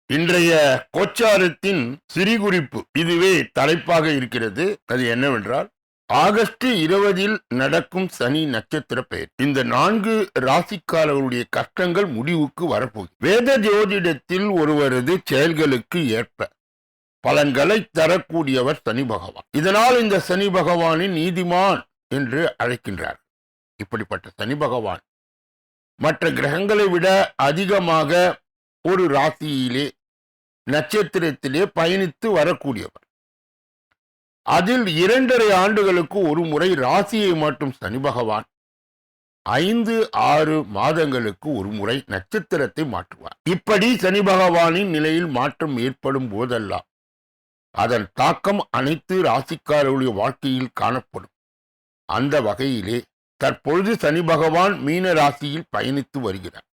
இன்றைய கோச்சாரத்தின் சிறிகுறிப்பு இதுவே தலைப்பாக இருக்கிறது. அது என்னவென்றால், ஆகஸ்ட் 20 நடக்கும் சனி நட்சத்திர பெயர். இந்த 4 ராசிக்காரர்களுடைய கஷ்டங்கள் முடிவுக்கு வரப்போகுது. வேத ஜோதிடத்தில் ஒருவரது செயல்களுக்கு ஏற்ப பலன்களை தரக்கூடியவர் சனி பகவான். இதனால் இந்த சனி பகவானின் நீதிமான் என்று அழைக்கின்றார். இப்படிப்பட்ட சனி பகவான் மற்ற கிரகங்களை விட அதிகமாக ஒரு ராசியிலே நட்சத்திரத்திலே பயணித்து வரக்கூடியவர். அதில் 2.5 ஆண்டுகளுக்கு ஒரு முறை ராசியை மாற்றும் சனி பகவான் 5-6 மாதங்களுக்கு ஒரு முறை நட்சத்திரத்தை மாற்றுவார். இப்படி சனி பகவானின் நிலையில் மாற்றம் ஏற்படும் போதெல்லாம் அதன் தாக்கம் அனைத்து ராசிக்காரர்களுடைய வாழ்க்கையில் காணப்படும். அந்த வகையிலே தற்பொழுது சனி பகவான் மீன ராசியில் பயணித்து வருகிறார்.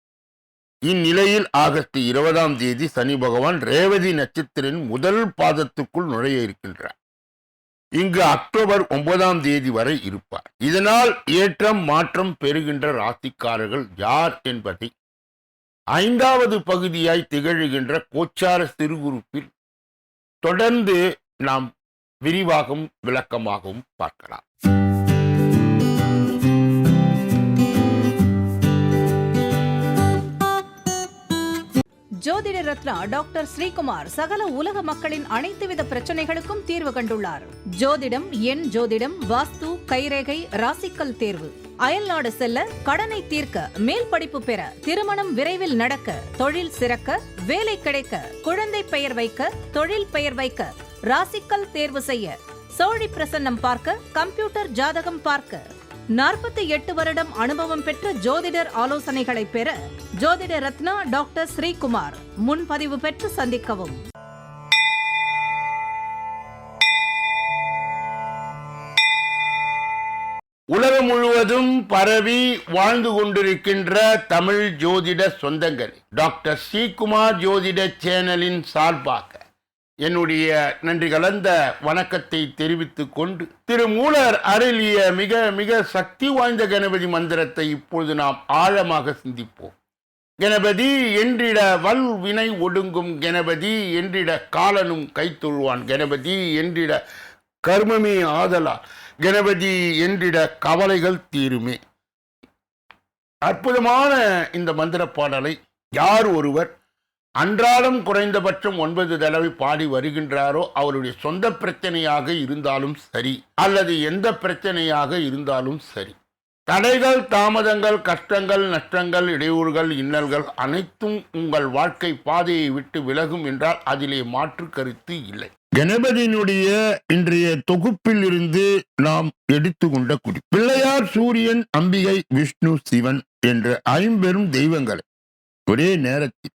இந்நிலையில் ஆகஸ்ட் 20 சனி பகவான் ரேவதி நட்சத்திரின் முதல் பாதத்துக்குள் நுழைய இருக்கின்றார். இங்கு அக்டோபர் 9 வரை இருப்பார். இதனால் ஏற்றம் மாற்றம் பெறுகின்ற ராசிக்காரர்கள் யார் என்பதை 5வது பகுதியாய் திகழ்கின்ற கோச்சார சிறுகுறிப்பில் தொடர்ந்து நாம் விரிவாகவும் விளக்கமாகவும் பார்க்கலாம். ஜோதிட ரத்னா டாக்டர் ஸ்ரீகுமார் சகல உலக மக்களின் அனைத்து வித பிரச்சனைகளுக்கும் தீர்வு கண்டுள்ளார். ஜோதிடம், எண் ஜோதிடம், வாஸ்து, கைரேகை, ராசிக்கல் தேர்வு, அயல்நாடு செல்ல, கடனை தீர்க்க, மேல் படிப்பு பெற, திருமணம் விரைவில் நடக்க, தொழில் சிறக்க, வேலை கிடைக்க, குழந்தை பெயர் வைக்க, தொழில் பெயர் வைக்க, ராசிக்கல் தேர்வு செய்ய, சோழி பிரசன்னம் பார்க்க, கம்ப்யூட்டர் ஜாதகம் பார்க்க, 48 வருடம் அனுபவம் பெற்ற ஜோதிடர் ஆலோசனைகளை பெற ஜோதிட ரத்னா டாக்டர் ஸ்ரீகுமார். முன்பதிவு பெற்று சந்திக்கவும். உலகம் முழுவதும் பரவி வாழ்ந்து கொண்டிருக்கின்ற தமிழ் ஜோதிட சொந்தங்கள், டாக்டர் ஸ்ரீகுமார் ஜோதிட சேனலின் சார்பாக என்னுடைய நன்றி கலந்த வணக்கத்தை தெரிவித்துக் கொண்டு, திருமூலர் அருளிய மிக மிக சக்தி வாய்ந்த கணபதி மந்திரத்தை இப்பொழுது நாம் ஆழமாக சிந்திப்போம். கணபதி என்றிட வல் வினை ஒடுங்கும், கணபதி என்றிட காலனும் கைத்தொழுவான், கணபதி என்றிட கர்மமே ஆதலா, கணபதி என்றிட கவலைகள் தீருமே. அற்புதமான இந்த மந்திர பாடலை யார் ஒருவர் அன்றாடம் குறைந்தபட்சம் 9 தடவை பாடி வருகின்றாரோ அவருடைய சொந்த பிரச்சனையாக இருந்தாலும் சரி, அல்லது எந்த பிரச்சனையாக இருந்தாலும் சரி, தடைகள், தாமதங்கள், கஷ்டங்கள், நஷ்டங்கள், இடையூறுகள், இன்னல்கள் அனைத்தும் உங்கள் வாழ்க்கை பாதையை விட்டு விலகும் என்றால் அதிலே மாற்று கருத்து இல்லை. கணபதியினுடைய இன்றைய தொகுப்பில் இருந்து நாம் எடுத்துக்கொண்ட குறி, பிள்ளையார், சூரியன், அம்பிகை, விஷ்ணு, சிவன் என்ற 5 தெய்வங்களை ஒரே நேரத்தில்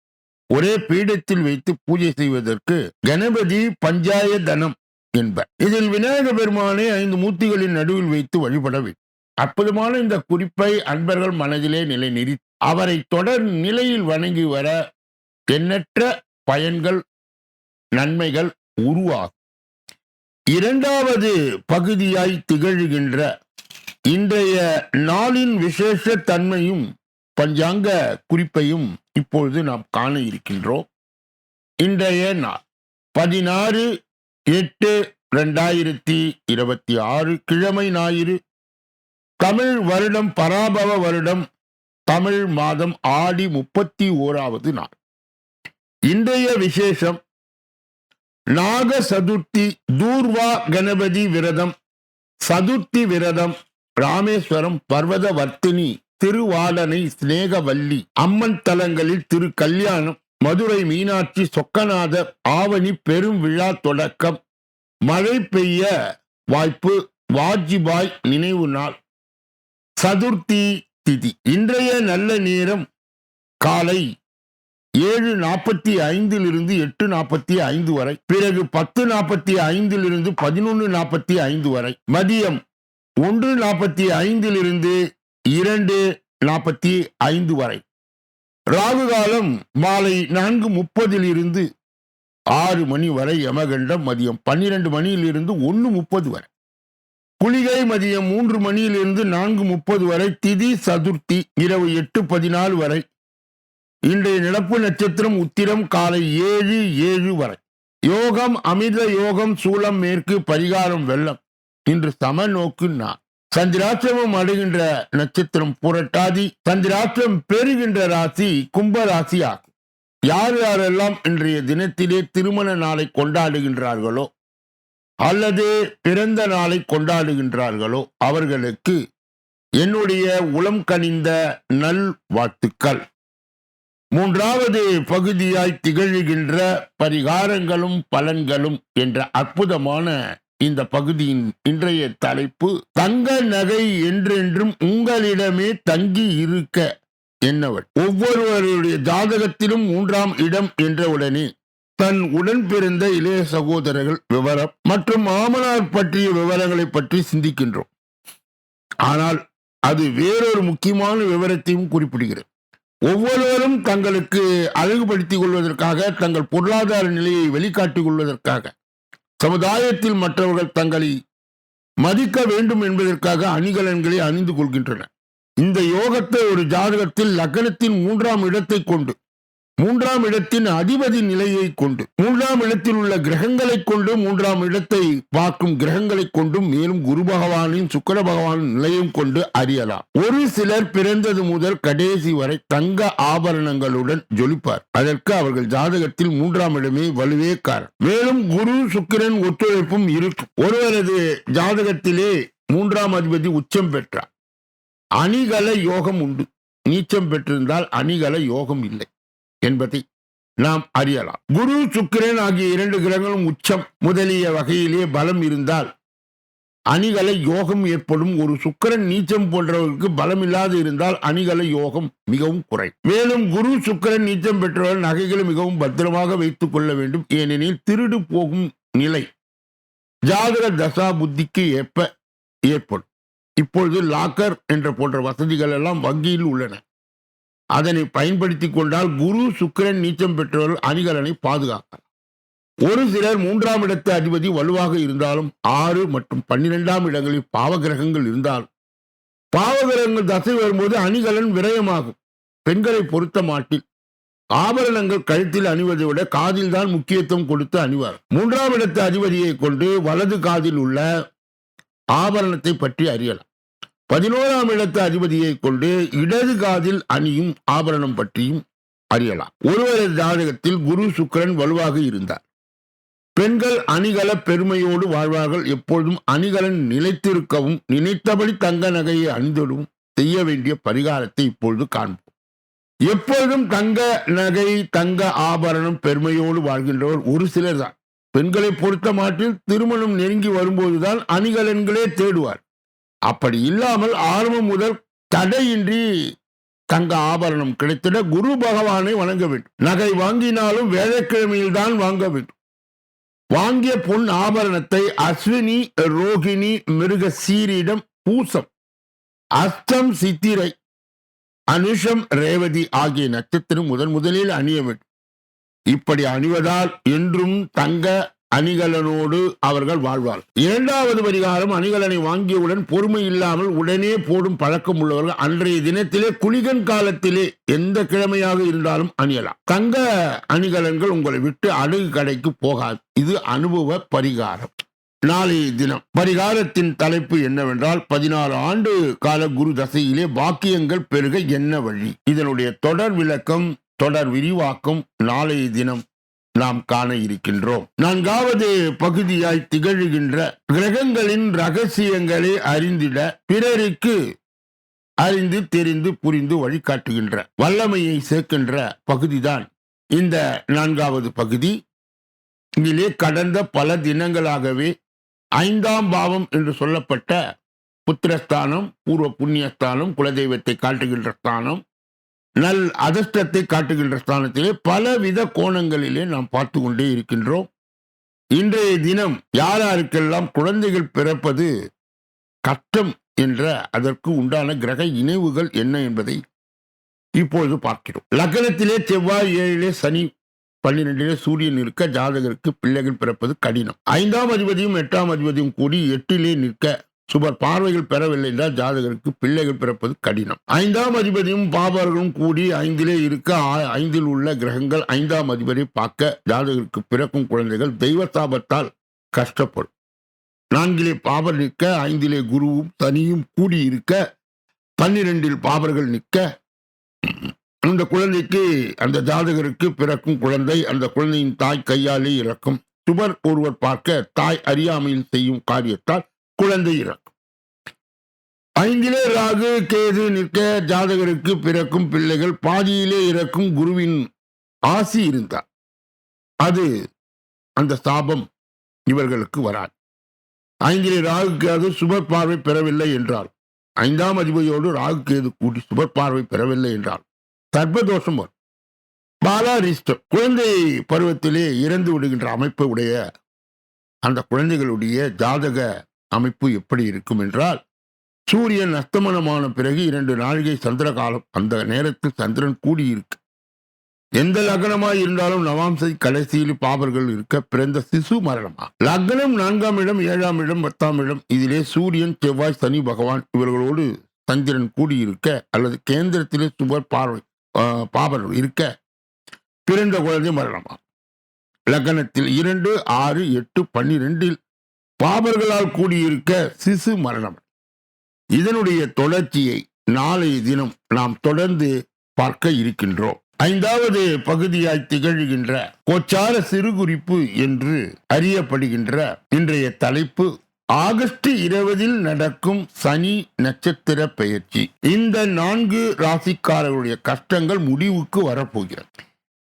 ஒரே பீடத்தில் வைத்து பூஜை செய்வதற்கு கணபதி பஞ்சாய தனம் என்பர். இதில் விநாயக பெருமானை 5 மூர்த்திகளின் நடுவில் வைத்து வழிபட வேண்டும். அற்புதமான இந்த குறிப்பை அன்பர்கள் மனதிலே நிலை நிறுத்தி அவரை தொடர் நிலையில் வணங்கி வர எண்ணற்ற பயன்கள், நன்மைகள் உருவாகும். 2வது பகுதியாய் திகழ்கின்ற இன்றைய நாளின் விசேஷ தன்மையும் பஞ்சாங்க குறிப்பையும் இப்பொழுது நாம் காண இருக்கின்றோம். இன்றைய நாள் 16/8/2026 கிழமை ஞாயிறு, தமிழ் வருடம் பராபவ வருடம், தமிழ் மாதம் ஆடி 31வது நாள். இன்றைய விசேஷம் நாக சதுர்த்தி, தூர்வா கணபதி விரதம், சதுர்த்தி விரதம், ராமேஸ்வரம் பர்வத வர்த்தினி, திருவாலனை ஸ்நேகவல்லி அம்மன் தலங்களில் திரு கல்யாணம், மதுரை மீனாட்சி சொக்கநாதர் ஆவணி பெரும் விழா தொடக்கம், மழை பெய்ய வாய்ப்பு, வாஜ்பாய் நினைவு நாள், சதுர்த்தி திதி. இன்றைய நல்ல நேரம் காலை 7:45 8:45 வரை, பிறகு 10:45 11:45 வரை, மதியம் 1:45 2:45 வரை, ராகு காலம் மாலை 4:30 6 மணி வரை, யமகண்டம் மதியம் 12 மணியிலிருந்து 1:30 வரை, குளிகை மதியம் 3 மணியிலிருந்து 4:30 வரை, திதி சதுர்த்தி இரவு 8:14 வரை, இன்றைய நடப்பு நட்சத்திரம் உத்திரம் காலை 7:07 வரை. யோகம் அமிர்த யோகம், சூலம் மேற்கு, பரிகாரம் வெள்ளம். இன்று சமநோக்கு நாள். சந்திராஷ்டிரமம் அடைகின்ற நட்சத்திரம் புரட்டாதி. சந்திராஷ்டிரம் பெறுகின்ற ராசி கும்ப ராசி ஆகும். யார் யாரெல்லாம் இன்றைய தினத்திலே திருமண நாளை கொண்டாடுகின்றார்களோ அல்லது பிறந்த நாளை கொண்டாடுகின்றார்களோ அவர்களுக்கு என்னுடைய உளம் கனிந்த நல் வாழ்த்துக்கள். மூன்றாவது பகுதியாய் திகழ்கின்ற பரிகாரங்களும் பலன்களும் என்ற அற்புதமான இந்த பகுதியின் இன்றைய தலைப்பு, தங்க நகை என்றென்றும் உங்களிடமே தங்கி இருக்க என்னவள். ஒவ்வொருவருடைய ஜாதகத்திலும் 3ஆம் இடம் என்றவுடனே தன் உடன் பிறந்த இளைய சகோதரர்கள் விவரம் மற்றும் மாமனார் பற்றிய விவரங்களை பற்றி சிந்திக்கின்றோம். ஆனால் அது வேறொரு முக்கியமான விவரத்தையும் குறிப்பிடுகிறது. ஒவ்வொருவரும் தங்களுக்கு அழகுபடுத்திக் கொள்வதற்காக, தங்கள் பொருளாதார நிலையை வெளிக்காட்டிக் கொள்வதற்காக, சமுதாயத்தில் மற்றவர்கள் தங்களை மதிக்க வேண்டும் என்பதற்காக அணிகலன்களை அணிந்து கொள்கின்றனர். இந்த யோகத்தை ஒரு ஜாதகத்தில் லக்னத்தின் 3ஆம் இடத்தை கொண்டு, 3ஆம் இடத்தின் அதிபதி நிலையை கொண்டு, 3ஆம் இடத்தில் உள்ள கிரகங்களை கொண்டு, 3ஆம் இடத்தை பார்க்கும் கிரகங்களை கொண்டும், மேலும் குரு பகவானின் சுக்கிர பகவானின் நிலையும் கொண்டு அறியலாம். ஒரு சிலர் பிறந்தது முதல் கடைசி வரை தங்க ஆபரணங்களுடன் ஜொலிப்பார். அதற்கு அவர்கள் ஜாதகத்தில் 3ஆம் இடமே வலுவே காரணம். மேலும் குரு சுக்கிரன் ஒத்துழைப்பும் இருக்கும். ஒருவரது ஜாதகத்திலே 3ஆம் அதிபதி உச்சம் பெற்றார், அணிகல யோகம் உண்டு. நீச்சம் பெற்றிருந்தால் அணிகல யோகம் இல்லை என்பதை நாம் அறியலாம். குரு சுக்கிரன் ஆகிய 2 கிரகங்களும் உச்சம் முதலிய வகையிலே பலம் இருந்தால் அணிகல யோகம் ஏற்படும். ஒரு சுக்கிரன் நீச்சம் போன்றவர்களுக்கு பலம் இல்லாது இருந்தால் அணிகல யோகம் மிகவும் குறை. மேலும் குரு சுக்கிரன் நீச்சம் பெற்றவர்கள் நகைகளை மிகவும் பத்திரமாக வைத்துக் கொள்ள வேண்டும். ஏனெனில் திருடு போகும் நிலை ஜாதக தசா புத்திக்கு ஏற்ப ஏற்படும். இப்பொழுது லாக்கர் என்ற போன்ற வசதிகள் எல்லாம் வங்கியில் உள்ளன. அதனை பயன்படுத்திக் கொண்டால் குரு சுக்கிரன் நீச்சம் பெற்றவர்கள் அணிகலனை பாதுகாக்கலாம். ஒரு சிலர் 3ஆம் இடத்து அதிபதி வலுவாக இருந்தாலும் 6 மற்றும் 12ஆம் இடங்களில் பாவகிரகங்கள் இருந்தாலும் பாவகிரகங்கள் தசை வரும்போது அணிகலன் விரயமாகும். பெண்களை பொறுத்த மாட்டில் ஆபரணங்கள் கழுத்தில் அணிவதை விட காதில் தான் முக்கியத்துவம் கொடுத்து அணிவார். 3ஆம் இடத்து அதிபதியை கொண்டு வலது காதில் உள்ள ஆபரணத்தை பற்றி அறியலாம். 11ஆம் இடத்து அதிபதியை கொண்டு இடது காதில் அணியும் ஆபரணம் பற்றியும் அறியலாம். ஒருவரது ஜாதகத்தில் குரு சுக்கிரன் வலுவாக இருந்தார். பெண்கள் அணிகல பெருமையோடு வாழ்வார்கள். எப்பொழுதும் அணிகலன் நிலைத்திருக்கவும் நினைத்தபடி தங்க நகையை அணிந்திடவும் செய்ய வேண்டிய பரிகாரத்தை இப்பொழுது காண்போம். எப்பொழுதும் தங்க நகை தங்க ஆபரணம் பெருமையோடு வாழ்கின்றவர் ஒரு சிலர் தான். பெண்களை பொறுத்த மாட்டில் திருமணம் நெருங்கி வரும்போதுதான் அணிகலன்களே தேடுவார். அப்படி இல்லாமல் ஆரம்பம் முதல் தடையின்றி தங்க ஆபரணம் கிடைத்திட குரு பகவானை வணங்க வேண்டும். நகை வாங்கினாலும் வேலைக்கிழமையில் தான் வாங்க வேண்டும். வாங்கிய பொன் ஆபரணத்தை அஸ்வினி ரோகிணி மிருக சீரிடம் பூசம் அஸ்தம் சித்திரை அனுஷம் ரேவதி ஆகிய நட்சத்திரம் முதலில் அணிய வேண்டும். இப்படி அணிவதால் என்றும் தங்க அணிகலனோடு அவர்கள் வாழ்வார். 2வது பரிகாரம், அணிகலனை வாங்கியவுடன் பொறுமை இல்லாமல் உடனே போடும் பழக்கம் உள்ளவர்கள் அன்றைய தினத்திலே குளிகன் காலத்திலே எந்த கிழமையாக இருந்தாலும் அணியலாம். தங்க அணிகலன்கள் உங்களை விட்டு அடகு கடைக்கு போகாது. இது அனுபவ பரிகாரம். நாளைய தினம் பரிகாரத்தின் தலைப்பு என்னவென்றால், 16 ஆண்டு கால குரு தசையிலே பாக்கியங்கள் பெருக என்ன வழி. இதனுடைய தொடர் விளக்கம், தொடர் விரிவாக்கம் நாளைய தினம் நாம் காண இருக்கின்றோம். 4வது பகுதியாய் திகழ்கின்ற கிரகங்களின் ரகசியங்களை அறிந்திட பிறருக்கு அறிந்து தெரிந்து புரிந்து வழிகாட்டுகின்ற வல்லமையை சேர்க்கின்ற பகுதிதான் இந்த 4வது பகுதி. இதிலே கடந்த பல தினங்களாகவே 5ஆம் பாவம் என்று சொல்லப்பட்ட புத்திரஸ்தானம், பூர்வ புண்ணியஸ்தானம், குலதெய்வத்தை காட்டுகின்ற ஸ்தானம், நல் அதிர்ஷ்டத்தை காட்டுகின்ற ஸ்தானத்திலே பலவித கோணங்களிலே நாம் பார்த்து கொண்டே இருக்கின்றோம். இன்றைய தினம் யாருக்கெல்லாம் குழந்தைகள் பிறப்பது கஷ்டம் என்ற அதற்கு உண்டான கிரக இணைவுகள் என்ன என்பதை இப்பொழுது பார்க்கிறோம். லக்னத்திலே செவ்வாய், 7லே சனி, 12லே சூரியன் இருக்க ஜாதகருக்கு பிள்ளைகள் பிறப்பது கடினம். 5ஆம் அதிபதியும் 8ஆம் அதிபதியும் கூடி 8லே நிற்க சுபர் பார்வைகள் பெறவில்லை என்றால் ஜாதகருக்கு பிள்ளைகள் பிறப்பது கடினம். 5ஆம் அதிபதியும் பாபர்களும் கூடி 5லே இருக்க 5இல் உள்ள கிரகங்கள் 5ஆம் அதிபரை பார்க்க ஜாதகருக்கு பிறக்கும் குழந்தைகள் தெய்வ சாபத்தால் கஷ்டப்படும். 4லே பாபர் நிற்க 5லே குருவும் சனியும் கூடி இருக்க 12இல் பாபர்கள் நிற்க அந்த குழந்தைக்கு அந்த ஜாதகருக்கு பிறக்கும் குழந்தை அந்த குழந்தையின் தாய் கையாலே இறக்கும். சுபர் ஒருவர் பார்க்க தாய் அறியாமையில் செய்யும் காரியத்தால் குழந்தை இறக்கும். 5லே ராகு கேது நிற்க ஜாதகருக்கு பிறக்கும் பிள்ளைகள் பாதியிலே இறக்கும். குருவின் ஆசி இருந்தார் அது அந்த சாபம் இவர்களுக்கு வராது. 5லே ராகு கேது சுபர் பார்வை பெறவில்லை என்றால் 5ஆம் அதிபதியோடு ராகு கேது கூட்டி சுபர் பார்வை பெறவில்லை என்றால் சர்ப்பதோஷம் வரும். பாலாரிஷ்டம் குழந்தை பருவத்திலே இறந்து விடுகின்ற அமைப்பை உடைய அந்த குழந்தைகளுடைய ஜாதக அமைப்பு எப்படி இருக்கும் என்றால், சூரியன் அஸ்தமனமான பிறகு 2 நாழிகை சந்திர காலம். அந்த நேரத்தில் சந்திரன் கூடியிருக்கு. எந்த லக்னமாய் இருந்தாலும் நவாம்சை கடைசியில் பாபர்கள் இருக்க பிறந்த சிசு மரணமா. லக்னம் 4ஆம் இடம் 7ஆம் இடம் 10ஆம் இடம் இதிலே சூரியன் செவ்வாய் சனி பகவான் இவர்களோடு சந்திரன் கூடியிருக்க அல்லது கேந்திரத்திலே சுபர் பார்வை பாபர் இருக்க பிறந்த குழந்தை மரணமா. லக்னத்தில் 2, 6, 8, 12 பாபர்களால் கூடியிருக்க சிசு மரணம். இதனுடைய தொடர்ச்சியை நாளைய தினம் நாம் தொடர்ந்து பார்க்க இருக்கின்றோம். 5வது பகுதியாய் திகழ்கின்ற கோச்சார சிறுகுறிப்பு என்று அறியப்படுகின்ற இன்றைய தலைப்பு ஆகஸ்ட் 20 நடக்கும் சனி நட்சத்திர பெயர்ச்சி. இந்த 4 ராசிக்காரர்களுடைய கஷ்டங்கள் முடிவுக்கு வரப்போகிறது.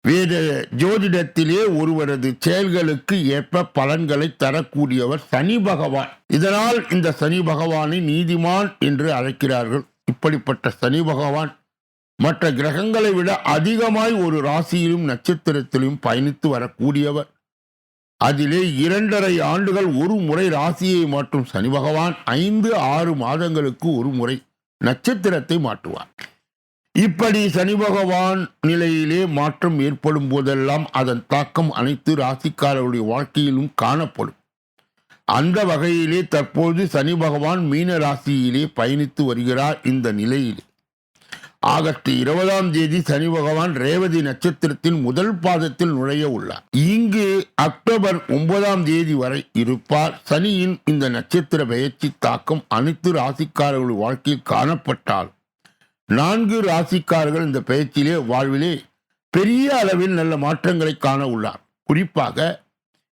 வேத ஜோதிடத்திலே ஒருவரது செயல்களுக்கு ஏற்ப பலன்களை தரக்கூடியவர் சனி பகவான். இதனால் இந்த சனி பகவானை நீதிமான் என்று அழைக்கிறார்கள். இப்படிப்பட்ட சனி பகவான் மற்ற கிரகங்களை விட அதிகமாய் ஒரு ராசியிலும் நட்சத்திரத்திலும் பயணித்து வரக்கூடியவர். அதிலே 2.5 ஆண்டுகள் ஒரு முறை ராசியை மாற்றும் சனி பகவான் 5-6 மாதங்களுக்கு ஒரு முறை நட்சத்திரத்தை மாற்றுவார். இப்படி சனி பகவான் நிலையிலே மாற்றம் ஏற்படும் போதெல்லாம் அதன் தாக்கம் அனைத்து ராசிக்காரருடைய வாழ்க்கையிலும் காணப்படும். அந்த வகையிலே தற்போது சனி பகவான் மீன ராசியிலே பயணித்து வருகிறார். இந்த நிலையிலே ஆகஸ்ட் 20ஆம் தேதி சனி பகவான் ரேவதி நட்சத்திரத்தின் முதல் பாதத்தில் நுழைய உள்ளார். இங்கு அக்டோபர் 9ஆம் தேதி வரை இருப்பார். சனியின் இந்த நட்சத்திர பெயர்ச்சி தாக்கம் அனைத்து ராசிக்காரர்களுடைய வாழ்க்கையில் காணப்பட்டால் 4 ராசிக்காரர்கள் இந்த பெயர்ச்சியிலே வாழ்விலே பெரிய அளவில் நல்ல மாற்றங்களை காண உள்ளார். குறிப்பாக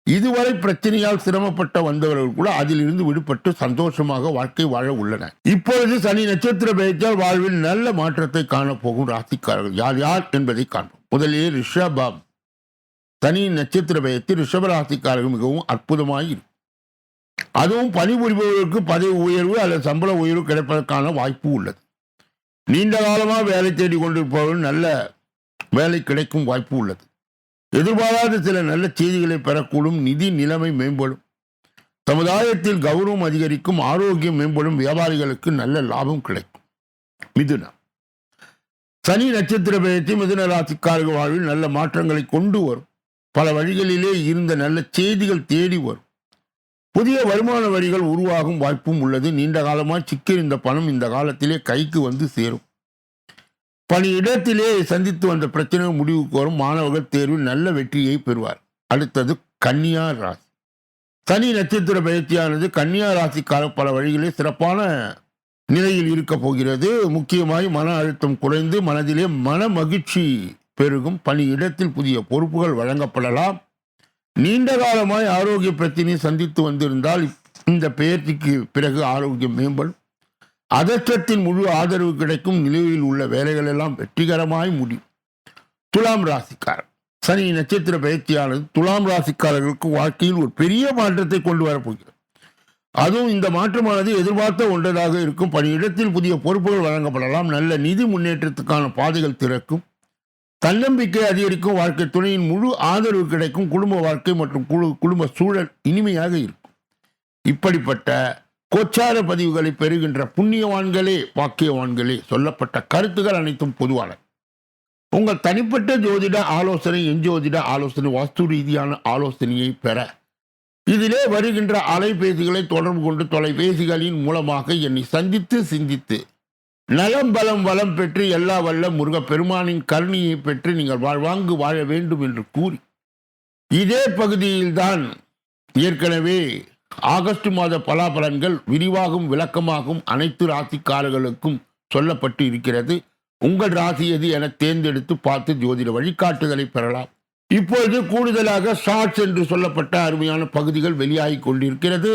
இதுவரை பிரச்சனையால் சிரமப்பட்ட வந்தவர்கள் கூட அதிலிருந்து விடுபட்டு சந்தோஷமாக வாழ்க்கை வாழ உள்ளனர். இப்பொழுது சனி நட்சத்திர பெயர்ச்சியால் வாழ்வில் நல்ல மாற்றத்தை காணப்போகும் ராசிக்காரர்கள் யார் யார் என்பதை காண்போம். முதலில் ரிஷபம். சனி நட்சத்திர பெயர்ச்சி ரிஷப ராசிக்காரர்கள் மிகவும் அற்புதமாய் இருக்கும். அதுவும் பணிபுரிபவர்களுக்கு பதவி உயர்வு அல்லது சம்பள உயர்வு கிடைப்பதற்கான வாய்ப்பு உள்ளது. நீண்ட காலமாக வேலை தேடி கொண்டிருப்பவர்கள் நல்ல வேலை கிடைக்கும் வாய்ப்பு உள்ளது. எதிர்பாராத சில நல்ல செய்திகளை பெறக்கூடும். நிதி நிலைமை மேம்படும். சமுதாயத்தில் கௌரவம் அதிகரிக்கும். ஆரோக்கியம் மேம்படும். வியாபாரிகளுக்கு நல்ல லாபம் கிடைக்கும். மிதுனம். சனி நட்சத்திர பெயர்ச்சி மிதுன ராசிக்காரர்கள் வாழ்வில் நல்ல மாற்றங்களை கொண்டு வரும். பல வழிகளிலே இருந்த நல்ல செய்திகள் தேடி வரும். புதிய வருமான வரிகள் உருவாகும் வாய்ப்பும் உள்ளது. நீண்ட காலமாக சிக்கியிருந்த பணம் இந்த காலத்திலே கைக்கு வந்து சேரும். பணியிடத்திலே சந்தித்து வந்த பிரச்சனை முடிவுக்கு வரும். மாணவர்கள் தேர்வில் நல்ல வெற்றியை பெறுவார். அடுத்தது கன்னியா ராசி. சனி நட்சத்திர பயிற்சியானது கன்னியா ராசிக்கார பல வழிகளில் சிறப்பான நிலையில் இருக்க போகிறது. முக்கியமாய் மன அழுத்தம் குறைந்து மனதிலே மன மகிழ்ச்சி பெருகும். பணியிடத்தில் புதிய பொறுப்புகள் வழங்கப்படலாம். நீண்ட காலமாய் ஆரோக்கிய பிரச்சனையை சந்தித்து வந்திருந்தால் இந்த பெயர்ச்சிக்கு பிறகு ஆரோக்கியம் மேம்படும். அதிர்ஷ்டத்தின் முழு ஆதரவு கிடைக்கும். நிலுவையில் உள்ள வேலைகள் எல்லாம் வெற்றிகரமாய் முடியும். துலாம் ராசிக்காரர். சனி நட்சத்திர பயிற்சியானது துலாம் ராசிக்காரர்களுக்கு வாழ்க்கையில் ஒரு பெரிய மாற்றத்தை கொண்டு வரப்போகிறது. அதுவும் இந்த மாற்றமானது எதிர்பார்த்த ஒன்றதாக இருக்கும். பணியிடத்தில் புதிய பொறுப்புகள் வழங்கப்படலாம். நல்ல நிதி முன்னேற்றத்துக்கான பாதைகள் திறக்கும். தன்னம்பிக்கை அதிகரிக்கும். வாழ்க்கை துணையின் முழு ஆதரவு கிடைக்கும். குடும்ப வாழ்க்கை மற்றும் குடும்ப சூழல் இனிமையாக இருக்கும். இப்படிப்பட்ட கோச்சார பதிவுகளை பெறுகின்ற புண்ணியவான்களே பாக்கியவான்களே சொல்லப்பட்ட கருத்துக்கள் அனைத்தும் பொதுவான. உங்கள் தனிப்பட்ட ஜோதிட ஆலோசனை எஞ்சோதிட ஆலோசனை வாஸ்து ரீதியான ஆலோசனையை பெற இதிலே வருகின்ற அலைபேசிகளை தொடர்பு கொண்டு தொலைபேசிகளின் மூலமாக என்னை சந்தித்து சிந்தித்து நலம் பலம் வளம் பெற்று எல்லா வல்ல முருகப் பெருமானின் கருணையை பெற்று நீங்கள் வாழ்வாங்கு வாழ வேண்டும் என்று கூறி இதே பகுதியில்தான் ஏற்கனவே ஆகஸ்ட் மாத பலாபலன்கள் விரிவாகவும் விளக்கமாகவும் அனைத்து ராசிக்காரர்களுக்கும் சொல்லப்பட்டு இருக்கிறது. உங்கள் ராசி எது என தேர்ந்தெடுத்து பார்த்து ஜோதிட வழிகாட்டுதலை பெறலாம். இப்பொழுது கூடுதலாக ஷார்ட்ஸ் என்று சொல்லப்பட்ட அருமையான பகுதிகள் வெளியாகி கொண்டிருக்கிறது.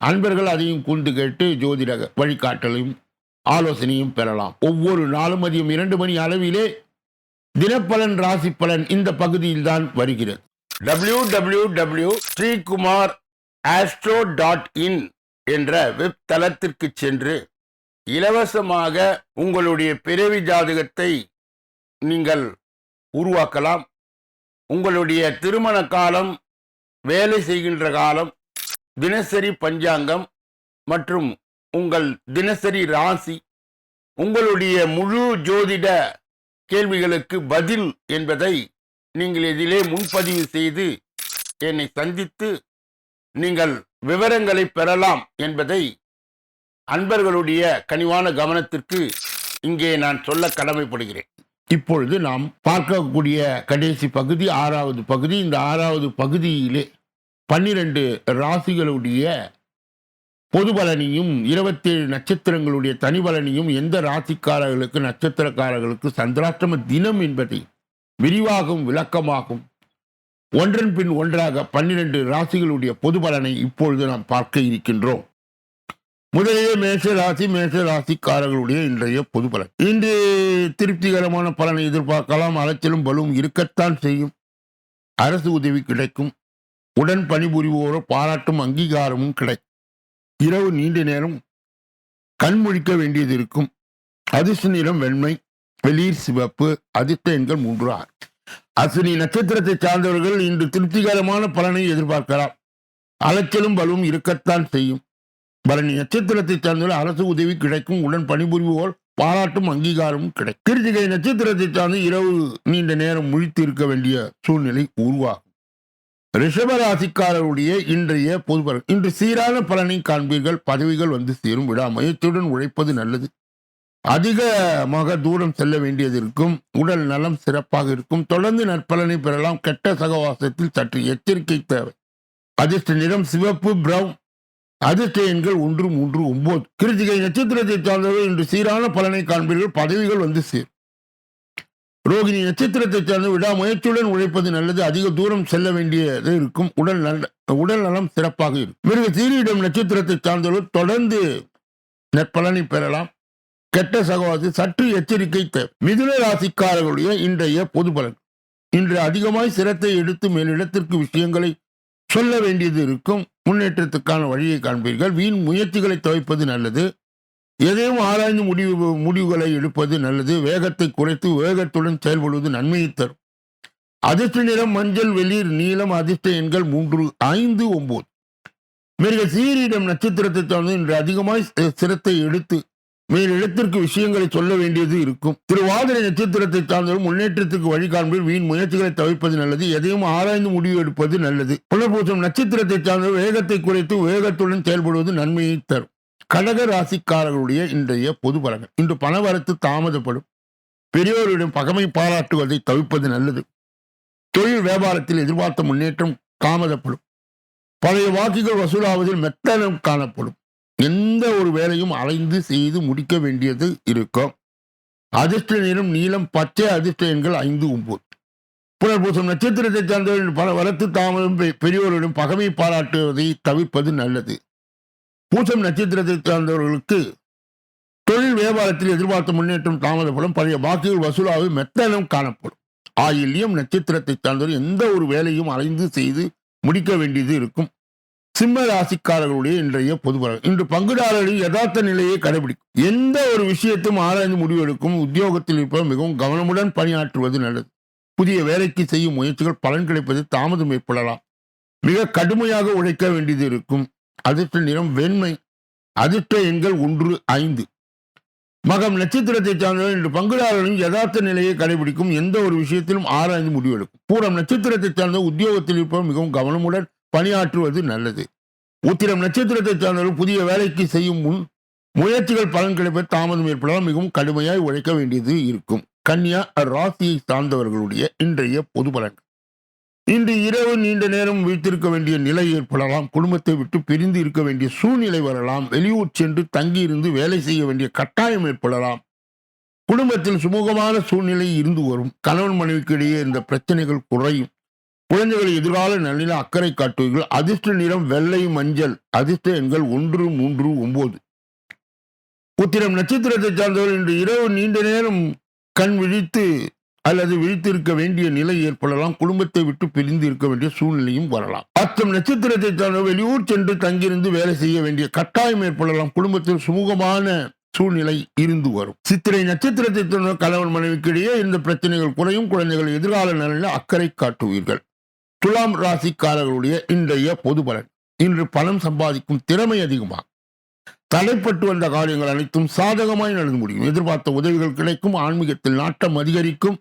அன்பர்கள் அதையும் கூர்ந்து கேட்டு ஜோதிட வழிகாட்டலையும் ஆலோசனையும் பெறலாம். ஒவ்வொரு நாளும் மதியம் 2 மணி அளவிலே தினப்பலன் ராசி பலன் இந்த பகுதியில் தான் வருகிறது. www.sreekumar.astro.in என்ற வெப் தளத்திற்கு சென்று இலவசமாக உங்களுடைய பிறவி ஜாதகத்தை நீங்கள் உருவாக்கலாம். உங்களுடைய திருமண காலம், வேலை செய்கின்ற காலம், தினசரி பஞ்சாங்கம் மற்றும் உங்கள் தினசரி ராசி, உங்களுடைய முழு ஜோதிட கேள்விகளுக்கு பதில் என்பதை நீங்கள் இதிலே முன்பதிவு செய்து என்னை சந்தித்து நீங்கள் விவரங்களை பெறலாம் என்பதை அன்பர்களுடைய கனிவான கவனத்திற்கு இங்கே நான் சொல்ல கடமைப்படுகிறேன். இப்பொழுது நாம் பார்க்கக்கூடிய கடைசி பகுதி 6வது பகுதி. இந்த 6வது பகுதியிலே 12 ராசிகளுடைய பொது பலனையும் 27 நட்சத்திரங்களுடைய தனி பலனையும் எந்த ராசிக்காரர்களுக்கு நட்சத்திரக்காரர்களுக்கு சந்திராஷ்டம தினம் என்பதை விரிவாகவும் விளக்கமாகும் ஒன்றன் பின் ஒன்றாக 12 ராசிகளுடைய பொது பலனை இப்பொழுது நாம் பார்க்க இருக்கின்றோம். முதலிலே மேஷ ராசிக்காரர்களுடைய இன்றைய பொது பலன். இன்று திருப்திகரமான பலனை எதிர்பார்க்கலாம். அலைச்சலும் பலவும் இருக்கத்தான் செய்யும். அரசு உதவி கிடைக்கும். உடன் பணிபுரிவோரோ பாராட்டும் அங்கீகாரமும் கிடைக்கும். இரவு நீண்ட நேரம் கண்முழிக்க வேண்டியது இருக்கும். அதிர்ஷ்ட நிறம் வெண்மை, வெளிர் சிவப்பு. அதிர்ஷ்ட எண்கள் 3, 6. அஸ்வினி நட்சத்திரத்தை சார்ந்தவர்கள் இன்று திருப்திகரமான பலனை எதிர்பார்க்கலாம். அலைச்சலும் பலவும் இருக்கத்தான் செய்யும். பரணி நட்சத்திரத்தை சார்ந்தவர்கள் அரசு உதவி கிடைக்கும். உடன் பணிபுரிவோர் பாராட்டும் அங்கீகாரமும் கிடைக்கும். கிருத்திகை நட்சத்திரத்தை சார்ந்து இரவு நீண்ட நேரம் முழித்து இருக்க வேண்டிய சூழ்நிலை உருவாகும். ரிஷப ராசிக்காரருடைய இன்றைய பொது பலன். இன்று சீரான பலனை காண்பீர்கள். பதவிகள் வந்து சேரும். விடாமுயற்சியுடன் உழைப்பது நல்லது. அதிகமாக தூரம் செல்ல வேண்டியது இருக்கும். உடல் நலம் சிறப்பாக இருக்கும். தொடர்ந்து நற்பலனை பெறலாம். கெட்ட சகவாசத்தில் சற்று எச்சரிக்கை தேவை. அதிர்ஷ்ட நிறம் சிவப்பு, பிரவுன். அதிர்ஷ்ட எண்கள் 1, 3, 9. கிருத்திகை நட்சத்திரத்தை சார்ந்தவர்கள் இன்று சீரான பலனை காண்பீர்கள். பதவிகள் வந்து சேரும். ரோகிணி நட்சத்திரத்தை சார்ந்த விடாமுயற்சியுடன் உழைப்பது நல்லது. அதிக தூரம் செல்ல வேண்டியது இருக்கும். உடல் நலம் சிறப்பாக இருக்கும். மிருக சீரியிடம் நட்சத்திரத்தை சார்ந்தவர்கள் தொடர்ந்து நற்பலனை பெறலாம். கெட்ட சகவாசி சற்று எச்சரிக்கை தேவை. மிதுன ராசிக்காரர்களுடைய இன்றைய பொது பலன். இன்று அதிகமாய் சிரத்தை எடுத்து மேலிடத்திற்கு விஷயங்களை சொல்ல வேண்டியது இருக்கும். முன்னேற்றத்துக்கான வழியை காண்பீர்கள். வீண் முயற்சிகளை தவிர்ப்பது நல்லது. எதையும் ஆராய்ந்து முடிவுகளை எடுப்பது நல்லது. வேகத்தை குறைத்து வேகத்துடன் செயல்படுவது நன்மையை தரும். அதிர்ஷ்ட நிறம் மஞ்சள், வெளிர், நீலம். அதிர்ஷ்ட எண்கள் 3, 5, 9. மிருக சீரியிடம் நட்சத்திரத்தை சார்ந்து இன்று அதிகமாய் சிரத்தை எடுத்து மேலிடத்திற்கு விஷயங்களை சொல்ல வேண்டியது இருக்கும். திருவாதிரை நட்சத்திரத்தை சார்ந்தவர்கள் முன்னேற்றத்துக்கு வழி காண்பீர். வீண் முயற்சிகளை தவிர்ப்பது நல்லது. எதையும் ஆராய்ந்து முடிவு எடுப்பது நல்லது. புனர்பூசம் நட்சத்திரத்தை சார்ந்தவர்கள் வேகத்தை குறைத்து வேகத்துடன் செயல்படுவது நன்மையை தரும். கடக ராசிக்காரர்களுடைய இன்றைய பொது பலன்கள். இன்று பணவரத்து தாமதப்படும். பெரியோரிடம் பகைமை பாராட்டுவதை தவிர்ப்பது நல்லது. தொழில் வியாபாரத்தில் எதிர்பார்த்த முன்னேற்றம் தாமதப்படும். பழைய வாக்குகள் வசூலாவதில் மெத்தனம் காணப்படும். எந்த ஒரு வேலையும் அலைந்து செய்து முடிக்க வேண்டியது இருக்கும். அதிர்ஷ்ட நிறம் நீலம், பச்சை. அதிர்ஷ்ட எண்கள் 5, 9. புனர்பூசம் நட்சத்திரத்தை சார்ந்தவர்கள் பல வரத்து தாமதம் பெரியோரிடம் பகைமை பாராட்டுவதை தவிர்ப்பது நல்லது. பூசம் நட்சத்திரத்தை சார்ந்தவர்களுக்கு தொழில் வியாபாரத்தில் எதிர்பார்த்த முன்னேற்றம் தாமதப்படும். பழைய வாக்குகள் வசூலாக மெத்தனம் காணப்படும். ஆயில்யம் நட்சத்திரத்தை சார்ந்தவர்கள் எந்த ஒரு வேலையும் அலைந்து செய்து முடிக்க வேண்டியது இருக்கும். சிம்ம ராசிக்காரர்களுடைய இன்றைய பொது பலன். இன்று பங்குதாரர்களின் யதார்த்த நிலையை கடைபிடிக்கும். எந்த ஒரு விஷயத்தையும் ஆராய்ந்து முடிவெடுக்கும். உத்தியோகத்தில் இருப்பவர் மிகவும் கவனமுடன் பணியாற்றுவது நல்லது. புதிய வேலைக்கு செய்யும் முயற்சிகள் பலன் கிடைப்பது தாமதம் ஏற்படலாம். மிக கடுமையாக உழைக்க வேண்டியது இருக்கும். அதிர்ஷ்ட நிறம் வெண்மை. அதிர்ஷ்ட எண்கள் 1, 5. மகம் நட்சத்திரத்தை சார்ந்தவர்கள் இன்று பங்குதாரர்களின் யதார்த்த நிலையை கடைபிடிக்கும். எந்த ஒரு விஷயத்திலும் ஆராய்ந்து முடிவெடுக்கும். பூரம் நட்சத்திரத்தை சார்ந்த உத்தியோகத்தில் இருப்பவர் மிகவும் கவனமுடன் பணியாற்றுவது நல்லது. உத்திரம் நட்சத்திரத்தை சார்ந்தவர்கள் புதிய வேலைக்கு செய்யும் முன் முயற்சிகள் பலன் கிடைப்ப தாமதம் ஏற்படாமல் மிகவும் கடுமையாய் உழைக்க வேண்டியது இருக்கும். கன்னியா ராசியை சார்ந்தவர்களுடைய இன்றைய பொது பலன்கள். இன்று இரவு நீண்ட நேரம் வீழ்த்திருக்க வேண்டிய நிலை ஏற்படலாம். குடும்பத்தை விட்டு பிரிந்து இருக்க வேண்டிய சூழ்நிலை வரலாம். வெளியூர் சென்று தங்கியிருந்து வேலை செய்ய வேண்டிய கட்டாயம் ஏற்படலாம். குடும்பத்தில் சுமூகமான சூழ்நிலை இருந்து வரும். கணவன் மனைவிக்கு இடையே இந்த பிரச்சனைகள் குறையும். குழந்தைகள் எதிர்கால நலனில் அக்கறை காட்டுவீர்கள். அதிர்ஷ்ட நிறம் வெள்ளை மஞ்சள். அதிர்ஷ்ட எண்கள் 1, 3, 9. உத்திரம் நட்சத்திரத்தை சார்ந்தவர்கள் இன்று இரவு நீண்ட நேரம் கண் விழித்து அல்லது விழித்திருக்க வேண்டிய நிலை ஏற்படலாம். குடும்பத்தை விட்டு பிரிந்து இருக்க வேண்டிய சூழ்நிலையும் வரலாம். அத்தம் நட்சத்திரத்தை சார்ந்த வெளியூர் சென்று தங்கியிருந்து வேலை செய்ய வேண்டிய கட்டாயம் ஏற்படலாம். குடும்பத்தில் சுமூகமான சூழ்நிலை இருந்து வரும். சித்திரை நட்சத்திரத்தை சார்ந்த கணவன் மனைவிக்கு இடையே இந்த பிரச்சனைகள் குறையும். குழந்தைகள் எதிர்கால நலனில் அக்கறை காட்டுவீர்கள். துலாம் ராசிக்காரர்களுடைய இன்றைய பொது பலன். இன்று பணம் சம்பாதிக்கும் திறமை அதிகமாக தடைப்பட்டு வந்த காரியங்கள் அனைத்தும் சாதகமாய் நடந்து முடியும். எதிர்பார்த்த உதவிகள் கிடைக்கும். ஆன்மீகத்தில் நாட்டம் அதிகரிக்கும்.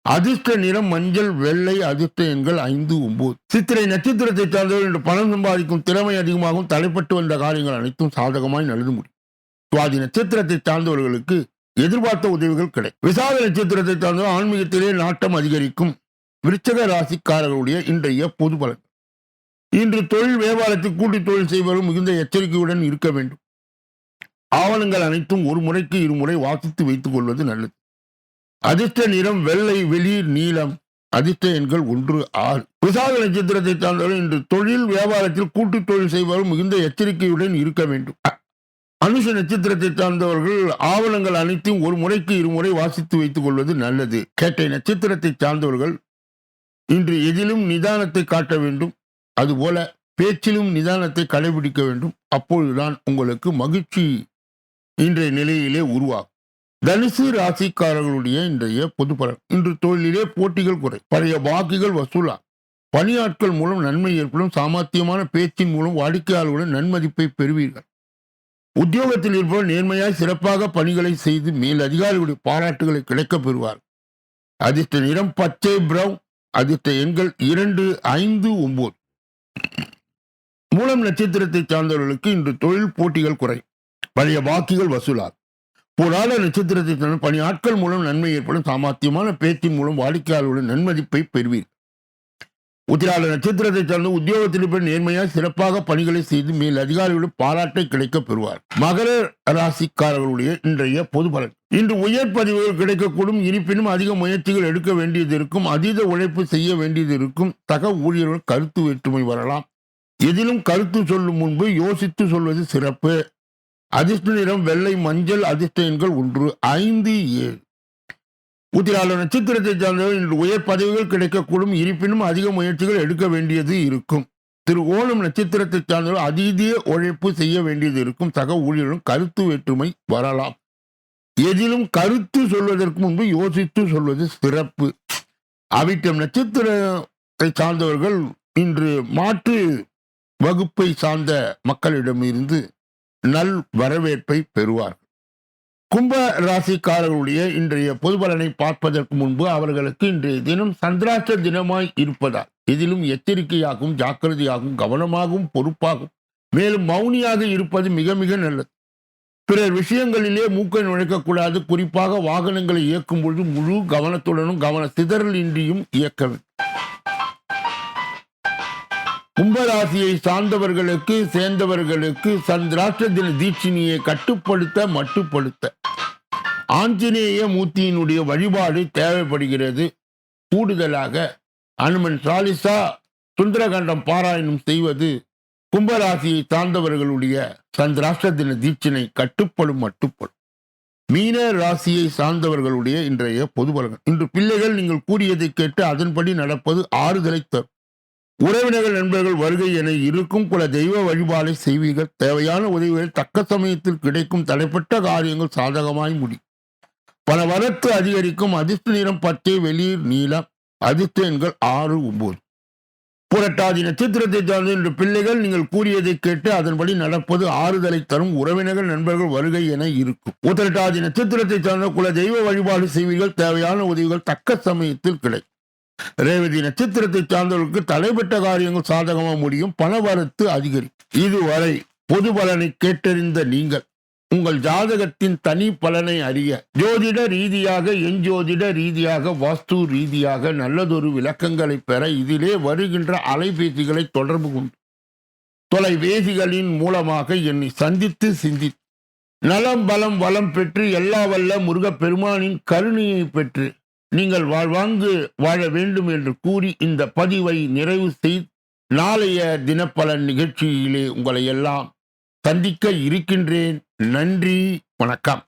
அதிர்ஷ்ட நிறம் மஞ்சள் வெள்ளை. அதிர்ஷ்ட எண்கள் 5, 9. சித்திரை நட்சத்திரத்தை சார்ந்தவர்கள் இன்று பணம் சம்பாதிக்கும் திறமை அதிகமாகவும் தடைப்பட்டு வந்த காரியங்கள் அனைத்தும் சாதகமாய் நடந்து முடியும். சுவாதி நட்சத்திரத்தை சார்ந்தவர்களுக்கு எதிர்பார்த்த உதவிகள் கிடைக்கும். விசாக நட்சத்திரத்தை சார்ந்தவர் ஆன்மீகத்திலே நாட்டம் அதிகரிக்கும். விருச்சக ராசிக்காரர்களுடைய இன்றைய பொது பலன். இன்று தொழில் வியாபாரத்தில் கூட்டு தொழில் செய்வரும் மிகுந்த எச்சரிக்கையுடன் இருக்க வேண்டும். ஆவணங்கள் அனைத்தும் ஒரு முறைக்கு இருமுறை வாசித்து வைத்துக் கொள்வது நல்லது. அதிர்ஷ்ட நிறம் வெள்ளை வெளிர் நீலம். அதிர்ஷ்ட எண்கள் 1, 6. விசாக நட்சத்திரத்தை சார்ந்தவர்கள் இன்று தொழில் வியாபாரத்தில் கூட்டு தொழில் செய்வரும் மிகுந்த எச்சரிக்கையுடன் இருக்க வேண்டும். அனுஷ நட்சத்திரத்தை சார்ந்தவர்கள் ஆவணங்கள் அனைத்தையும் ஒரு முறைக்கு இருமுறை வாசித்து வைத்துக் கொள்வது நல்லது. கேட்டை நட்சத்திரத்தை சார்ந்தவர்கள் இன்று எதிலும் நிதானத்தை காட்ட வேண்டும். அதுபோல பேச்சிலும் நிதானத்தை கடைபிடிக்க வேண்டும். அப்பொழுதுதான் உங்களுக்கு மகிழ்ச்சி இன்றைய நிலையிலே உருவாகும். தனுசு ராசிக்காரர்களுடைய இன்றைய பொது பலன். இன்று தொழிலிலே போட்டிகள் குறை. பழைய பாக்கிகள் வசூலா. பணியாட்கள் மூலம் நன்மை ஏற்படும். சாமர்த்தியமான பேச்சின் மூலம் வாடிக்கையாளர்களுடன் நன்மதிப்பை பெறுவீர்கள். உத்தியோகத்தில் இருப்பவர் நேர்மையாய் சிறப்பாக பணிகளை செய்து மேல் அதிகாரிகளுடைய பாராட்டுகளை கிடைக்கப் பெறுவார். அதிர்ஷ்ட நிறம் பச்சை பிரவுன். அதிர்ஷ்ட எண்கள் 2, 5, 9. மூலம் நட்சத்திரத்தை சார்ந்தவர்களுக்கு இன்று தொழில் போட்டிகள் குறை. பழைய பாக்கிகள் வசூலார். புராண நட்சத்திரத்தை சார்ந்த பணியாட்கள் மூலம் நன்மை ஏற்படும். சாமர்த்தியமான பேச்சின் மூலம் வாடிக்கையாளர்களுடன் நன்மதிப்பை பெறுவீர். உத்திராட நட்சத்திரத்தை சார்ந்த உத்தியோகத்தில் இருப்பவர் நேர்மையாய் சிறப்பாக பணிகளை செய்து மேல் அதிகாரிகளுடன் பாராட்டை கிடைக்கப் பெறுவார். மகர ராசிக்காரர்களுடைய இன்றைய பொது பலன். இன்று உயர் பதவிகள் கிடைக்கக்கூடும். இருப்பினும் அதிக முயற்சிகள் எடுக்க வேண்டியது இருக்கும். அதீத உழைப்பு செய்ய வேண்டியது இருக்கும். சக ஊழியர்கள் கருத்து வேற்றுமை வரலாம். எதிலும் கருத்து சொல்லும் முன்பு யோசித்து சொல்வது சிறப்பு. அதிர்ஷ்ட நிறம் வெள்ளை மஞ்சள். அதிர்ஷ்ட எண்கள் 1, 5, 7. உத்திராட நட்சத்திரத்தை சார்ந்தவர்கள் இன்று உயர் பதவிகள் கிடைக்கக்கூடும். இருப்பினும் அதிக முயற்சிகள் எடுக்க வேண்டியது இருக்கும். திரு ஓணம் நட்சத்திரத்தை சார்ந்தவர்கள் அதீத உழைப்பு செய்ய வேண்டியது இருக்கும். சக ஊழியர்களும் கருத்து வேற்றுமை வரலாம். எதிலும் கருத்து சொல்வதற்கு முன்பு யோசித்து சொல்வது சிறப்பு. அவிட்டம் நட்சத்திரத்தை சார்ந்தவர்கள் இன்று மாற்று வகுப்பை சார்ந்த மக்களிடமிருந்து நல் வரவேற்பை பெறுவார்கள். கும்ப ராசிக்காரர்களுடைய இன்றைய பொது பலனை பார்ப்பதற்கு முன்பு அவர்களுக்கு இன்றைய தினம் சந்திராஷ்ட தினமாய் இருப்பதால் இதிலும் எச்சரிக்கையாகவும் ஜாக்கிரதையாகவும் கவனமாகவும் பொறுப்பாகவும் மேலும் மௌனியாக இருப்பது மிக மிக நல்லது. பிறர் விஷயங்களிலே மூக்கை நுழைக்கக்கூடாது. குறிப்பாக வாகனங்களை இயக்கும் பொழுது முழு கவனத்துடனும் கவன சிதறல் இன்றியும் இயக்க வேண்டும். கும்பராசியை சார்ந்தவர்களுக்கு சேர்ந்தவர்களுக்கு சந்திராஷ்ட தின தீட்சிணியை மட்டுப்படுத்த ஆஞ்சநேய மூர்த்தியினுடைய வழிபாடு தேவைப்படுகிறது. கூடுதலாக அனுமன் சாலிசா சுந்தரகண்டம் பாராயணம் செய்வது கும்பராசியை சார்ந்தவர்களுடைய சந்திராஷ்ட தின தீட்சிணை மட்டுப்படும். மீன ராசியை சார்ந்தவர்களுடைய இன்றைய பொது பலன்கள். இன்று பிள்ளைகள் நீங்கள் கூறியதை கேட்டு அதன்படி நடப்பது ஆறுதலை தரும். உறவினர்கள் நண்பர்கள் வருகை என இருக்கும். குல தெய்வ வழிபாடை செய்வீர்கள். தேவையான உதவிகள் தக்க சமயத்தில் கிடைக்கும். தடைப்பட்ட காரியங்கள் சாதகமாய் முடியும். பல வரத்து அதிகரிக்கும். அதிர்ஷ்ட நிறம் பச்சை வெளிர் நீலம். அதிர்ஷ்ட எண்கள் 6, 9. புரட்டாதி நட்சத்திரத்தை சார்ந்த இன்று பிள்ளைகள் நீங்கள் கூறியதை கேட்டு அதன்படி நடப்பது ஆறுதலை தரும். உறவினர்கள் நண்பர்கள் வருகை என இருக்கும். உத்திரட்டாதி நட்சத்திரத்தை சார்ந்த குல தெய்வ வழிபாடு செய்வீர்கள். தேவையான உதவிகள் தக்க சமயத்தில் கிடைக்கும். ரேவதி நட்சத்திரத்தை சார்ந்தவர்களுக்கு தடைபட்ட காரியங்கள் சாதகமாக முடியும், பணவரத்து அதிகரிக்கும். இதுவரை பொது பலனை கேட்டறிந்த நீங்கள் உங்கள் ஜாதகத்தின் தனி பலனை அறிய ஜோதிட ரீதியாக, எஞ்சோதிட ரீதியாக, வாஸ்து ரீதியாக நல்லதொரு விளக்கங்களை பெற இதிலே வருகின்ற அலைபேசிகளை தொடர்பு கொண்டு தொலைபேசிகளின் மூலமாக என்னை சந்தித்து சிந்தித்து நலம் பலம் வளம் பெற்று எல்லா வல்ல முருகப்பெருமானின் கருணையை பெற்று நீங்கள் வாழ்வாங்கு வாழ வேண்டும் என்று கூறி இந்த பதிவை நிறைவு செய்து நாளைய தினப்பலன் நிகழ்ச்சியிலே உங்களை எல்லாம் சந்திக்க இருக்கின்றேன். நன்றி, வணக்கம்.